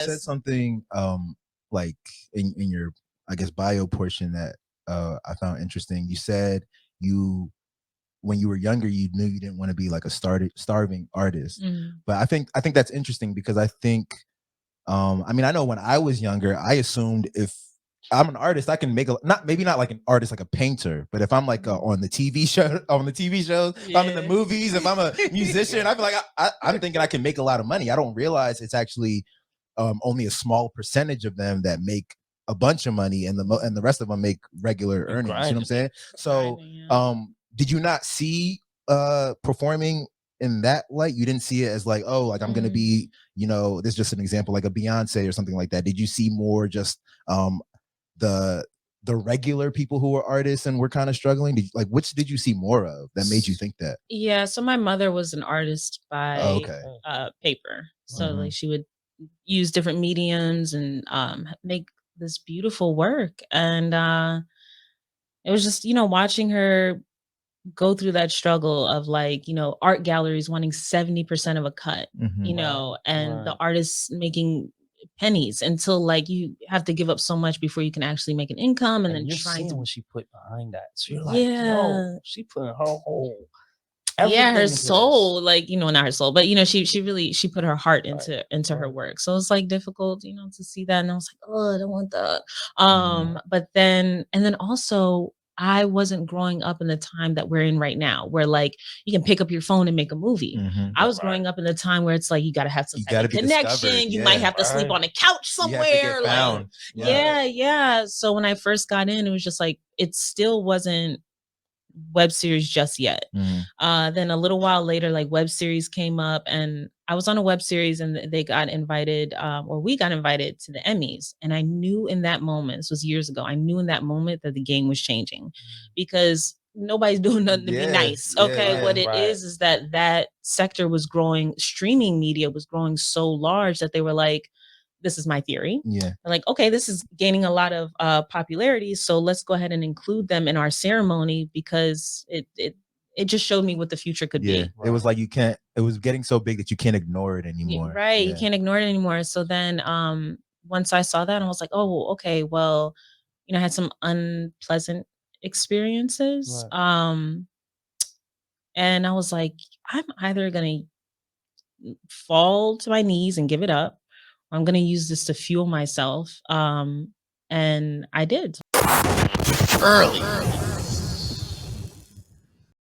said something like in your, I guess, bio portion that I found interesting. You said you, when you were younger, you knew you didn't want to be like a starving artist. But I think that's interesting because I think I mean, I know when I was younger, I assumed if I'm an artist, I can make maybe not like an artist like a painter, but if I'm like on the TV show, on the TV shows, if I'm in the movies, if I'm a musician, I feel like I'm thinking I can make a lot of money. I don't realize it's actually only a small percentage of them that make a bunch of money, and the rest of them make regular earnings. You know what I'm saying? So did you not see performing in that light? You didn't see it as like, oh, like I'm gonna be, you know, this is just an example, like a Beyonce or something like that. Did you see more just the regular people who were artists and were kind of struggling? Like, which did you see more of that made you think that? Yeah, so my mother was an artist by paper. So like she would use different mediums and make this beautiful work. And it was just, you know, watching her go through that struggle of like, you know, art galleries wanting 70% of a cut, you know, and the artists making pennies until like you have to give up so much before you can actually make an income, and then you're trying seeing to what she put behind that. So you're like, yo, she put her whole her soul, like, you know, not her soul, but you know, she really put her heart into her work. So it's like difficult, you know, to see that. And I was like, oh, I don't want that. But then, and then also I wasn't growing up in the time that we're in right now, where like you can pick up your phone and make a movie. I was growing up in the time where it's like you got to have some type of connection. You might have to sleep on a couch somewhere. Like, so when I first got in, it was just like it still wasn't web series just yet. Then a little while later, like web series came up, and I was on a web series, and they got invited, or we got invited to the Emmys. And I knew in that moment, this was years ago, I knew in that moment that the game was changing, because nobody's doing nothing to be nice. What it is that sector was growing. Streaming media was growing so large that they were like, this is my theory. They're like, okay, this is gaining a lot of popularity, so let's go ahead and include them in our ceremony, because it just showed me what the future could be. It was like it was getting so big that you can't ignore it anymore. You can't ignore it anymore. So then once I saw that, I was like, oh, okay, well, you know, I had some unpleasant experiences. And I was like, I'm either gonna fall to my knees and give it up, I'm going to use this to fuel myself. And I did. Early